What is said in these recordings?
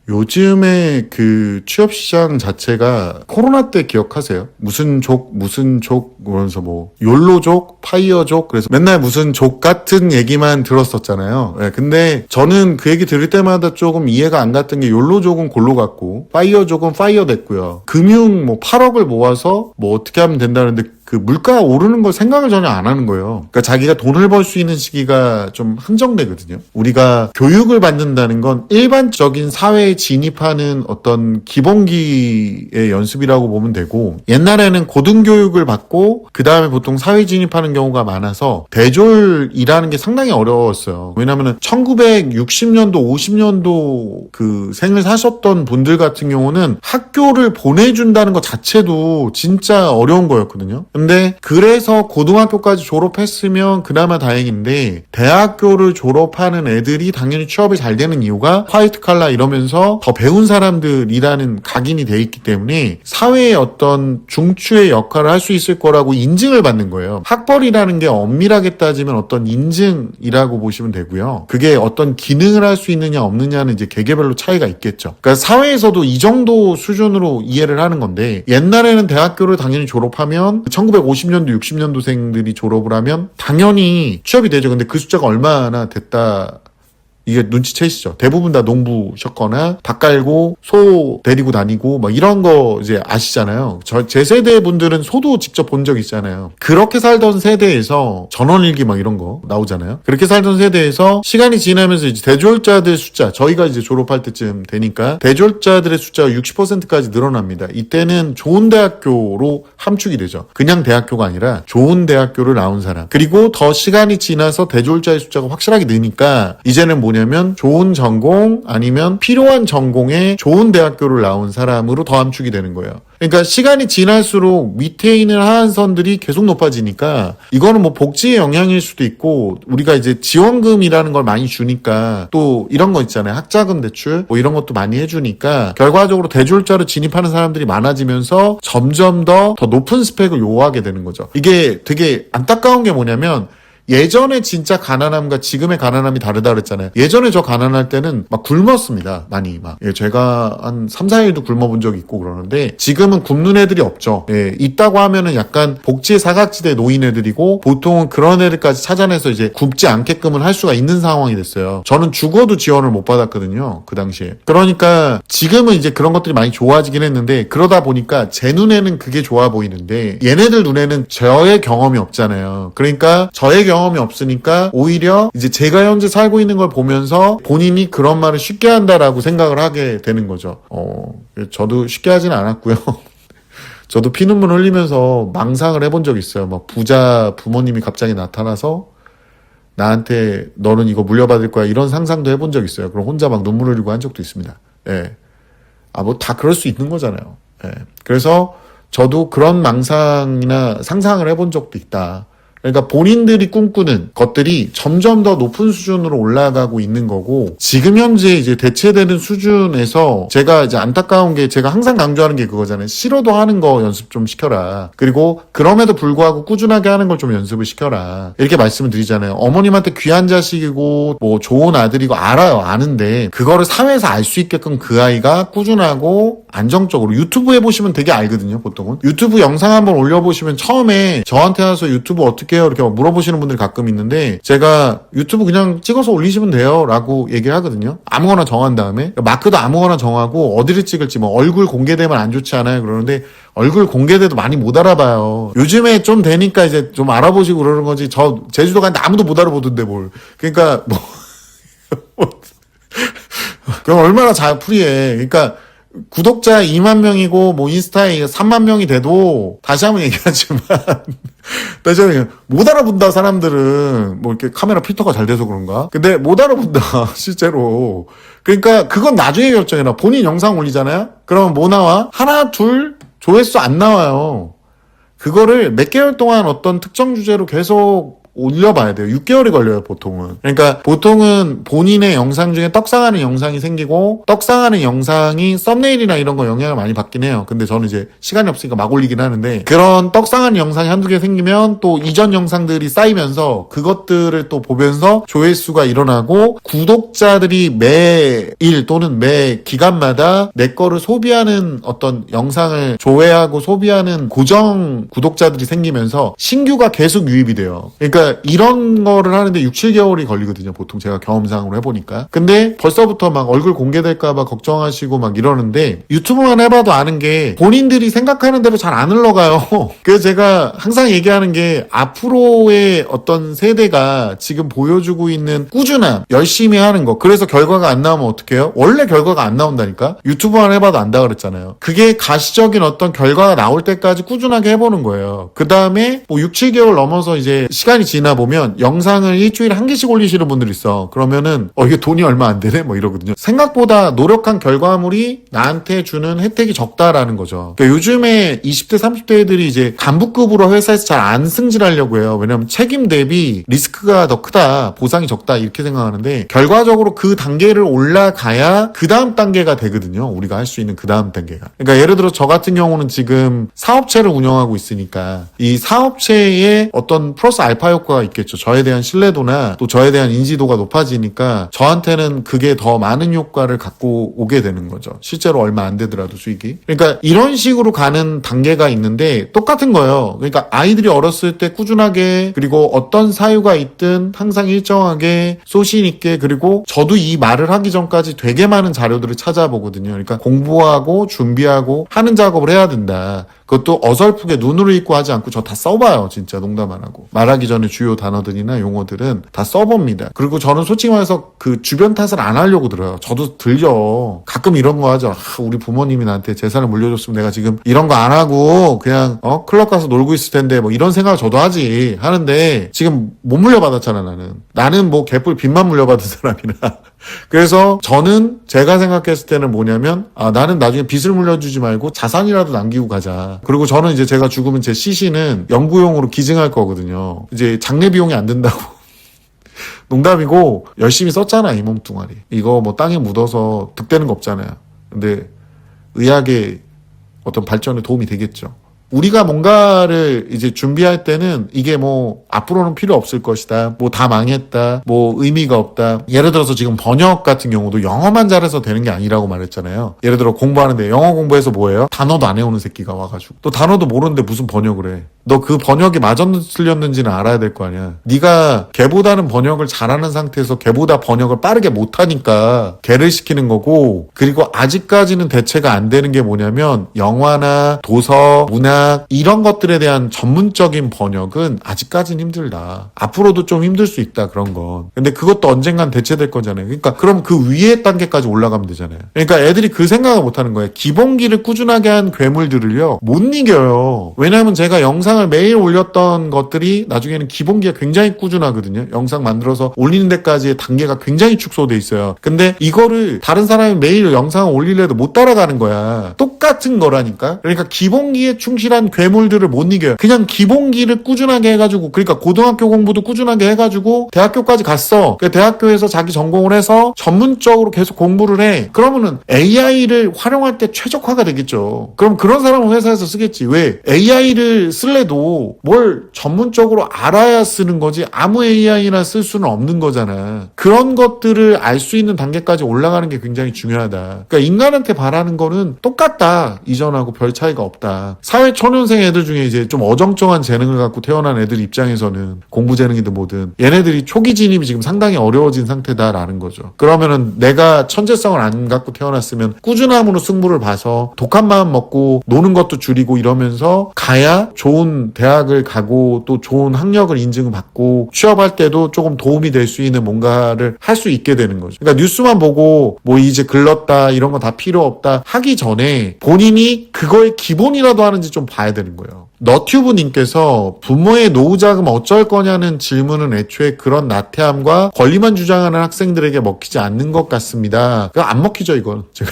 요즘에 그 취업시장 자체가 코로나 때 기억하세요? 무슨 족, 그러면서 뭐, 욜로족, 파이어족, 그래서 맨날 무슨 족 같은 얘기만 들었었잖아요. 예, 근데 저는 그 얘기 들을 때마다 조금 이해가 안 갔던 게 욜로족은 골로 갔고, 파이어족은 파이어 됐고요. 금융 뭐 8억을 모아서 뭐 어떻게 하면 된다는데 그 물가가 오르는 걸 생각을 전혀 안 하는 거예요. 그러니까 자기가 돈을 벌 수 있는 시기가 좀 한정되거든요. 우리가 교육을 받는다는 건 일반적인 사회에 진입하는 어떤 기본기의 연습이라고 보면 되고, 옛날에는 고등교육을 받고 그 다음에 보통 사회 진입하는 경우가 많아서 대졸이라는 게 상당히 어려웠어요. 왜냐하면 1960년도, 50년도 그 생을 사셨던 분들 같은 경우는 학교를 보내준다는 것 자체도 진짜 어려운 거였거든요. 근데 그래서 고등학교까지 졸업했으면 그나마 다행인데, 대학교를 졸업하는 애들이 당연히 취업이 잘 되는 이유가 화이트 칼라 이러면서 더 배운 사람들이라는 각인이 돼 있기 때문에 사회의 어떤 중추의 역할을 할 수 있을 거라고 인증을 받는 거예요. 학벌이라는 게 엄밀하게 따지면 어떤 인증이라고 보시면 되고요. 그게 어떤 기능을 할 수 있느냐 없느냐는 이제 개개별로 차이가 있겠죠. 그러니까 사회에서도 이 정도 수준으로 이해를 하는 건데, 옛날에는 대학교를 당연히 졸업하면 1950년도, 60년도생들이 졸업을 하면 당연히 취업이 되죠. 근데 그 숫자가 얼마나 됐다, 이게 눈치채시죠? 대부분 다 농부셨거나 닭 깔고 소 데리고 다니고 막 이런 거 이제 아시잖아요. 제 세대 분들은 소도 직접 본 적 있잖아요. 그렇게 살던 세대에서 전원일기 막 이런 거 나오잖아요. 그렇게 살던 세대에서 시간이 지나면서 이제 대졸자들 숫자, 저희가 이제 졸업할 때쯤 되니까 대졸자들의 숫자가 60%까지 늘어납니다. 이때는 좋은 대학교로 함축이 되죠. 그냥 대학교가 아니라 좋은 대학교를 나온 사람. 그리고 더 시간이 지나서 대졸자의 숫자가 확실하게 느니까 이제는 뭐냐면 좋은 전공 아니면 필요한 전공에 좋은 대학교를 나온 사람으로 더 함축이 되는 거예요. 그러니까 시간이 지날수록 밑에 있는 하한선들이 계속 높아지니까, 이거는 뭐 복지의 영향일 수도 있고, 우리가 이제 지원금이라는 걸 많이 주니까, 또 이런 거 있잖아요. 학자금 대출 뭐 이런 것도 많이 해주니까 결과적으로 대졸자로 진입하는 사람들이 많아지면서 점점 더 높은 스펙을 요구하게 되는 거죠. 이게 되게 안타까운 게 뭐냐면, 예전에 진짜 가난함과 지금의 가난함이 다르다 그랬잖아요. 예전에 저 가난할 때는 막 굶었습니다. 많이 막. 예, 제가 한 3, 4일도 굶어본 적이 있고 그러는데, 지금은 굶는 애들이 없죠. 예, 있다고 하면은 약간 복지의 사각지대에 놓인 애들이고, 보통은 그런 애들까지 찾아내서 이제 굶지 않게끔은 할 수가 있는 상황이 됐어요. 저는 죽어도 지원을 못 받았거든요. 그 당시에. 그러니까 지금은 이제 그런 것들이 많이 좋아지긴 했는데, 그러다 보니까 제 눈에는 그게 좋아 보이는데, 얘네들 눈에는 저의 경험이 없잖아요. 그러니까 저의 경험이 없으니까 오히려 이제 제가 현재 살고 있는 걸 보면서 본인이 그런 말을 쉽게 한다라고 생각을 하게 되는 거죠. 저도 쉽게 하진 않았고요. 저도 피눈물 흘리면서 망상을 해본 적이 있어요. 막 부자 부모님이 갑자기 나타나서 나한테 너는 이거 물려받을 거야, 이런 상상도 해본 적 있어요. 그럼 혼자 막 눈물 흘리고 한 적도 있습니다. 예. 뭐 다 그럴 수 있는 거잖아요. 예. 그래서 저도 그런 망상이나 상상을 해본 적도 있다. 그러니까 본인들이 꿈꾸는 것들이 점점 더 높은 수준으로 올라가고 있는 거고, 지금 현재 이제 대체되는 수준에서 제가 이제 안타까운 게, 제가 항상 강조하는 게 그거잖아요. 싫어도 하는 거 연습 좀 시켜라. 그리고 그럼에도 불구하고 꾸준하게 하는 걸 좀 연습을 시켜라. 이렇게 말씀을 드리잖아요. 어머님한테 귀한 자식이고 뭐 좋은 아들이고 알아요. 아는데 그거를 사회에서 알 수 있게끔 그 아이가 꾸준하고 안정적으로, 유튜브 해보시면 되게 알거든요. 보통은 유튜브 영상 한번 올려보시면 처음에 저한테 와서 유튜브 어떻게 해요? 이렇게 물어보시는 분들이 가끔 있는데, 제가 유튜브 그냥 찍어서 올리시면 돼요 라고 얘기를 하거든요. 아무거나 정한 다음에, 마크도 아무거나 정하고 어디를 찍을지, 뭐 얼굴 공개되면 안 좋지 않아요? 그러는데 얼굴 공개돼도 많이 못 알아봐요. 요즘에 좀 되니까 이제 좀 알아보시고 그러는 거지, 저 제주도 갔는데 아무도 못 알아보던데 뭘. 그러니까 뭐 그럼 얼마나 잘 프리해. 그러니까 구독자 2만 명이고 뭐 인스타에 3만 명이 돼도, 다시 한번 얘기하지만 다시 한번 못 알아본다. 사람들은 뭐 이렇게 카메라 필터가 잘 돼서 그런가? 근데 못 알아본다 실제로. 그러니까 그건 나중에 결정해라. 본인 영상 올리잖아요. 그러면 뭐 나와? 하나 둘 조회수 안 나와요. 그거를 몇 개월 동안 어떤 특정 주제로 계속 올려봐야 돼요. 6개월이 걸려요, 보통은. 그러니까 보통은 본인의 영상 중에 떡상하는 영상이 생기고 떡상하는 영상이 썸네일이나 이런 거 영향을 많이 받긴 해요. 근데 저는 이제 시간이 없으니까 막 올리긴 하는데 그런 떡상하는 영상이 한두 개 생기면 또 이전 영상들이 쌓이면서 그것들을 또 보면서 조회수가 일어나고 구독자들이 매일 또는 매 기간마다 내 거를 소비하는 어떤 영상을 조회하고 소비하는 고정 구독자들이 생기면서 신규가 계속 유입이 돼요. 그러니까 이런 거를 하는데 6, 7개월이 걸리거든요. 보통 제가 경험상으로 해보니까. 근데 벌써부터 막 얼굴 공개될까봐 걱정하시고 막 이러는데 유튜브만 해봐도 아는 게 본인들이 생각하는 대로 잘 안 흘러가요. 그래서 제가 항상 얘기하는 게 앞으로의 어떤 세대가 지금 보여주고 있는 꾸준함, 열심히 하는 거. 그래서 결과가 안 나오면 어떡해요? 원래 결과가 안 나온다니까? 유튜브만 해봐도 안다 그랬잖아요. 그게 가시적인 어떤 결과가 나올 때까지 꾸준하게 해보는 거예요. 그 다음에 뭐 6, 7개월 넘어서 이제 시간이 지나 보면 영상을 일주일에 한 개씩 올리시는 분들 있어. 그러면은 이게 돈이 얼마 안 되네? 뭐 이러거든요. 생각보다 노력한 결과물이 나한테 주는 혜택이 적다라는 거죠. 그러니까 요즘에 20대, 30대 애들이 이제 간부급으로 회사에서 잘 안 승진하려고 해요. 왜냐면 책임 대비 리스크가 더 크다, 보상이 적다 이렇게 생각하는데 결과적으로 그 단계를 올라가야 그 다음 단계가 되거든요. 우리가 할 수 있는 그 다음 단계가. 그러니까 예를 들어 저 같은 경우는 지금 사업체를 운영하고 있으니까 이 사업체에 어떤 플러스 알파 효과가 있겠죠. 저에 대한 신뢰도나 또 저에 대한 인지도가 높아지니까 저한테는 그게 더 많은 효과를 갖고 오게 되는 거죠. 실제로 얼마 안 되더라도 수익이. 그러니까 이런 식으로 가는 단계가 있는데 똑같은 거예요. 그러니까 아이들이 어렸을 때 꾸준하게 그리고 어떤 사유가 있든 항상 일정하게 소신 있게 그리고 저도 이 말을 하기 전까지 되게 많은 자료들을 찾아보거든요. 그러니까 공부하고 준비하고 하는 작업을 해야 된다. 그것도 어설프게 눈으로 읽고 하지 않고 저 다 써봐요. 진짜 농담 안 하고. 말하기 전에 주요 단어들이나 용어들은 다 써봅니다. 그리고 저는 솔직히 말해서 그 주변 탓을 안 하려고 들어요. 저도 들려. 가끔 이런 거 하죠. 우리 부모님이 나한테 재산을 물려줬으면 내가 지금 이런 거 안 하고 그냥 클럽 가서 놀고 있을 텐데 뭐 이런 생각을 저도 하지. 하는데 지금 못 물려받았잖아 나는. 나는 뭐 개뿔 빚만 물려받은 사람이라. 그래서 저는 제가 생각했을 때는 뭐냐면 나는 나중에 빚을 물려주지 말고 자산이라도 남기고 가자. 그리고 저는 이제 제가 죽으면 제 CC는 연구용으로 기증할 거거든요. 이제 장례 비용이 안 든다고. 농담이고 열심히 썼잖아 이 몸뚱아리. 이거 뭐 땅에 묻어서 득되는 거 없잖아요. 근데 의학의 어떤 발전에 도움이 되겠죠. 우리가 뭔가를 이제 준비할 때는 이게 뭐 앞으로는 필요 없을 것이다. 뭐 다 망했다. 뭐 의미가 없다. 예를 들어서 지금 번역 같은 경우도 영어만 잘해서 되는 게 아니라고 말했잖아요. 예를 들어 공부하는데 영어 공부해서 뭐예요? 단어도 안 외우는 새끼가 와가지고. 또 단어도 모르는데 무슨 번역을 해. 너 그 번역이 맞았는지 틀렸는지는 알아야 될 거 아니야. 네가 걔보다는 번역을 잘하는 상태에서 걔보다 번역을 빠르게 못하니까 걔를 시키는 거고 그리고 아직까지는 대체가 안 되는 게 뭐냐면 영화나 도서, 문학 이런 것들에 대한 전문적인 번역은 아직까지는 힘들다. 앞으로도 좀 힘들 수 있다 그런 건. 근데 그것도 언젠간 대체될 거잖아요. 그러니까 그럼 그 위에 단계까지 올라가면 되잖아요. 그러니까 애들이 그 생각을 못하는 거예요. 기본기를 꾸준하게 한 괴물들을요 못 이겨요. 왜냐하면 제가 영상을 매일 올렸던 것들이 나중에는 기본기가 굉장히 꾸준하거든요. 영상 만들어서 올리는 데까지의 단계가 굉장히 축소돼 있어요. 근데 이거를 다른 사람이 매일 영상을 올리려도 못 따라가는 거야. 똑같은 거라니까. 그러니까 기본기에 충실한 괴물들을 못 이겨요. 그냥 기본기를 꾸준하게 해가지고 그러니까 고등학교 공부도 꾸준하게 해가지고 대학교까지 갔어. 그 대학교에서 자기 전공을 해서 전문적으로 계속 공부를 해. 그러면은 AI를 활용할 때 최적화가 되겠죠. 그럼 그런 사람은 회사에서 쓰겠지. 왜? AI를 쓸래도 뭘 전문적으로 알아야 쓰는 거지 아무 AI나 쓸 수는 없는 거잖아. 그런 것들을 알 수 있는 단계까지 올라가는 게 굉장히 중요하다. 그러니까 인간한테 바라는 거는 똑같다. 이전하고 별 차이가 없다. 사회 초년생 애들 중에 이제 좀 어정쩡한 재능을 갖고 태어난 애들 입장에서는 공부 재능이든 뭐든 얘네들이 초기 진입이 지금 상당히 어려워진 상태다라는 거죠. 그러면은 내가 천재성을 안 갖고 태어났으면 꾸준함으로 승부를 봐서 독한 마음 먹고 노는 것도 줄이고 이러면서 가야 좋은 대학을 가고 또 좋은 학력을 인증을 받고 취업할 때도 조금 도움이 될 수 있는 뭔가를 할 수 있게 되는 거죠. 그러니까 뉴스만 보고 뭐 이제 글렀다 이런 거 다 필요 없다 하기 전에 본인이 그거의 기본이라도 하는지 좀 봐야 되는 거예요. 너튜브님께서 부모의 노후자금 어쩔 거냐는 질문은 애초에 그런 나태함과 권리만 주장하는 학생들에게 먹히지 않는 것 같습니다. 안 먹히죠 이건. 제가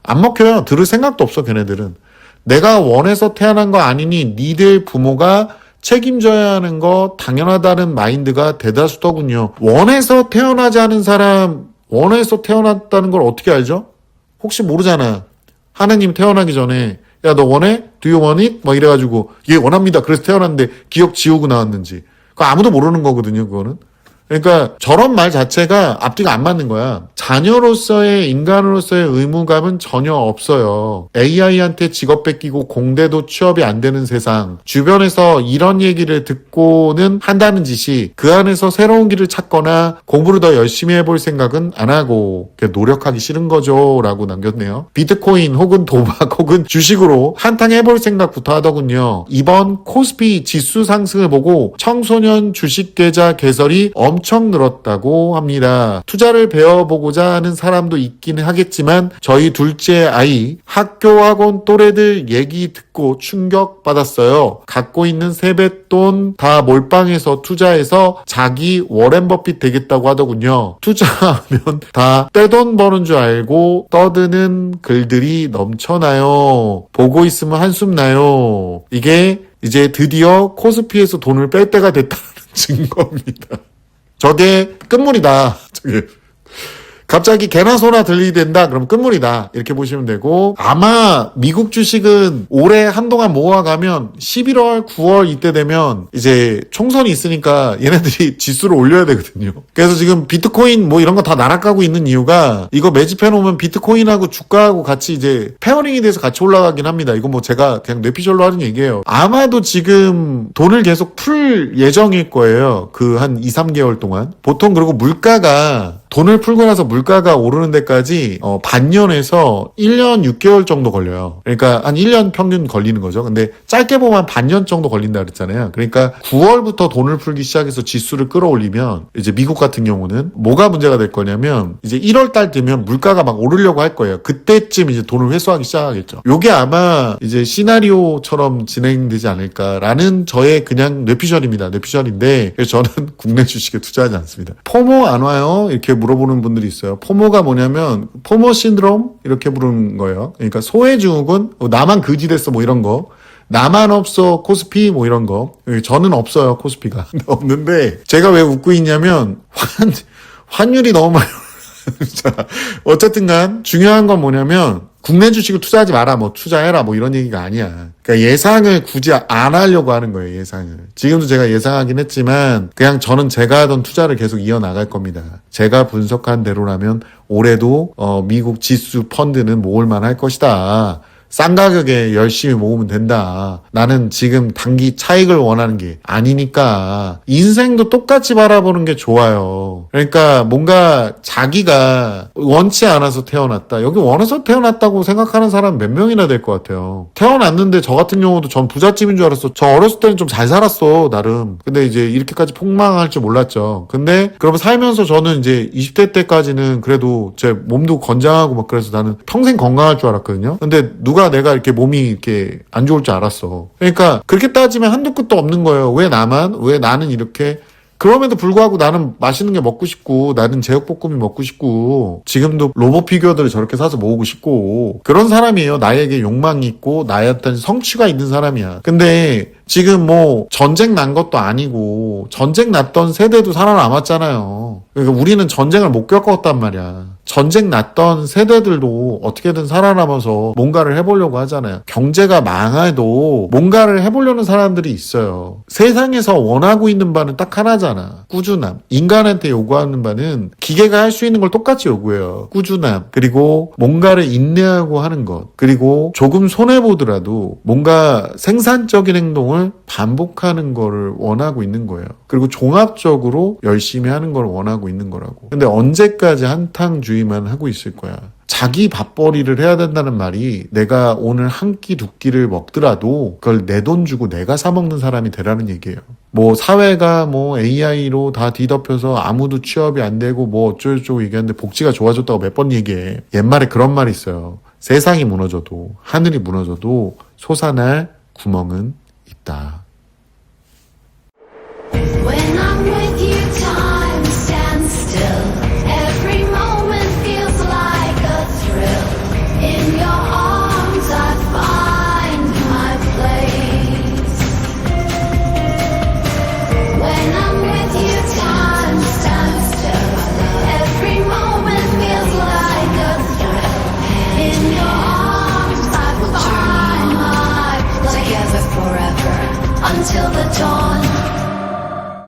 안 먹혀요. 들을 생각도 없어 걔네들은. 내가 원해서 태어난 거 아니니 니들 부모가 책임져야 하는 거 당연하다는 마인드가 대다수더군요. 원해서 태어나지 않은 사람, 원해서 태어났다는 걸 어떻게 알죠? 혹시 모르잖아. 하나님 태어나기 전에 야 너 원해? Do you want it? 막 이래가지고 예 원합니다. 그래서 태어났는데 기억 지우고 나왔는지 그거 아무도 모르는 거거든요. 그거는. 그러니까 저런 말 자체가 앞뒤가 안 맞는 거야. 자녀로서의 인간으로서의 의무감은 전혀 없어요. AI한테 직업 뺏기고 공대도 취업이 안 되는 세상. 주변에서 이런 얘기를 듣고는 한다는 짓이 그 안에서 새로운 길을 찾거나 공부를 더 열심히 해볼 생각은 안 하고 노력하기 싫은 거죠 라고 남겼네요. 비트코인 혹은 도박 혹은 주식으로 한탕 해볼 생각부터 하더군요. 이번 코스피 지수 상승을 보고 청소년 주식 계좌 개설이 엄청 늘었다고 합니다. 투자를 배워보고자 하는 사람도 있긴 하겠지만 저희 둘째 아이 학교 학원 또래들 얘기 듣고 충격받았어요. 갖고 있는 세뱃돈 다 몰빵해서 투자해서 자기 워렌 버핏 되겠다고 하더군요. 투자하면 다 떼돈 버는 줄 알고 떠드는 글들이 넘쳐나요. 보고 있으면 한숨 나요. 이게 이제 드디어 코스피에서 돈을 뺄 때가 됐다는 증거입니다. 저게 끝물이다. 저게 갑자기 개나 소나 들리된다 그럼 끝물이다 이렇게 보시면 되고 아마 미국 주식은 올해 한동안 모아가면 11월 9월 이때 되면 이제 총선이 있으니까 얘네들이 지수를 올려야 되거든요. 그래서 지금 비트코인 뭐 이런 거 다 날아가고 있는 이유가 이거 매집해 놓으면 비트코인하고 주가하고 같이 이제 페어링이 돼서 같이 올라가긴 합니다. 이거 뭐 제가 그냥 뇌피셜로 하는 얘기예요. 아마도 지금 돈을 계속 풀 예정일 거예요. 그 한 2, 3개월 동안. 보통 그리고 물가가 돈을 풀고 나서 물가가 오르는 데까지 반년에서 1년 6개월 정도 걸려요. 그러니까 한 1년 평균 걸리는 거죠. 근데 짧게 보면 반년 정도 걸린다 그랬잖아요. 그러니까 9월부터 돈을 풀기 시작해서 지수를 끌어올리면 이제 미국 같은 경우는 뭐가 문제가 될 거냐면 이제 1월 달 되면 물가가 막 오르려고 할 거예요. 그때쯤 이제 돈을 회수하기 시작하겠죠. 요게 아마 이제 시나리오처럼 진행되지 않을까라는 저의 그냥 뇌피셜입니다. 뇌피셜인데 그래서 저는 국내 주식에 투자하지 않습니다. 포모 안 와요? 이렇게 물어보는 분들이 있어요. 포모가 뭐냐면 포모 신드롬 이렇게 부르는 거예요. 그러니까 소외증후군, 나만 그지 됐어 뭐 이런 거. 나만 없어 코스피 뭐 이런 거. 저는 없어요 코스피가. 없는데 제가 왜 웃고 있냐면 환율이 너무 많이 자, 어쨌든 간 중요한 건 뭐냐면 국내 주식을 투자하지 마라, 뭐 투자해라, 뭐 이런 얘기가 아니야. 그러니까 예상을 굳이 안 하려고 하는 거예요, 예상을. 지금도 제가 예상하긴 했지만 그냥 저는 제가 하던 투자를 계속 이어나갈 겁니다. 제가 분석한 대로라면 올해도 미국 지수 펀드는 모을만 할 것이다. 싼 가격에 열심히 모으면 된다. 나는 지금 단기 차익을 원하는 게 아니니까 인생도 똑같이 바라보는 게 좋아요. 그러니까 뭔가 자기가 원치 않아서 태어났다. 여기 원해서 태어났다고 생각하는 사람 몇 명이나 될 것 같아요. 태어났는데 저 같은 경우도 전 부잣집인 줄 알았어. 저 어렸을 때는 좀 잘 살았어 나름. 근데 이제 이렇게까지 폭망할 줄 몰랐죠. 근데 그러면 살면서 저는 이제 20대 때까지는 그래도 제 몸도 건장하고 막 그래서 나는 평생 건강할 줄 알았거든요. 근데 누가 내가 이렇게 몸이 이렇게 안 좋을 줄 알았어. 그러니까 그렇게 따지면 한도 끝도 없는 거예요. 왜 나는 이렇게 그럼에도 불구하고 나는 맛있는 게 먹고 싶고 나는 제육볶음이 먹고 싶고 지금도 로봇 피규어들을 저렇게 사서 모으고 싶고 그런 사람이에요. 나에게 욕망이 있고 나의 어떤 성취가 있는 사람이야. 근데 지금 뭐 전쟁 난 것도 아니고 전쟁 났던 세대도 살아남았잖아요. 그러니까 우리는 전쟁을 못 겪었단 말이야. 전쟁 났던 세대들도 어떻게든 살아남아서 뭔가를 해보려고 하잖아요. 경제가 망해도 뭔가를 해보려는 사람들이 있어요. 세상에서 원하고 있는 바는 딱 하나잖아. 꾸준함. 인간한테 요구하는 바는 기계가 할 수 있는 걸 똑같이 요구해요. 꾸준함. 그리고 뭔가를 인내하고 하는 것. 그리고 조금 손해보더라도 뭔가 생산적인 행동을 반복하는 거를 원하고 있는 거예요. 그리고 종합적으로 열심히 하는 걸 원하고 있는 거라고. 근데 언제까지 한탕주의만 하고 있을 거야. 자기 밥벌이를 해야 된다는 말이 내가 오늘 한 끼 두 끼를 먹더라도 그걸 내 돈 주고 내가 사 먹는 사람이 되라는 얘기예요. 뭐 사회가 뭐 AI로 다 뒤덮여서 아무도 취업이 안 되고 뭐 어쩌고저쩌고 얘기하는데 복지가 좋아졌다고 몇 번 얘기해. 옛말에 그런 말이 있어요. 세상이 무너져도 하늘이 무너져도 솟아날 구멍은 있다. When I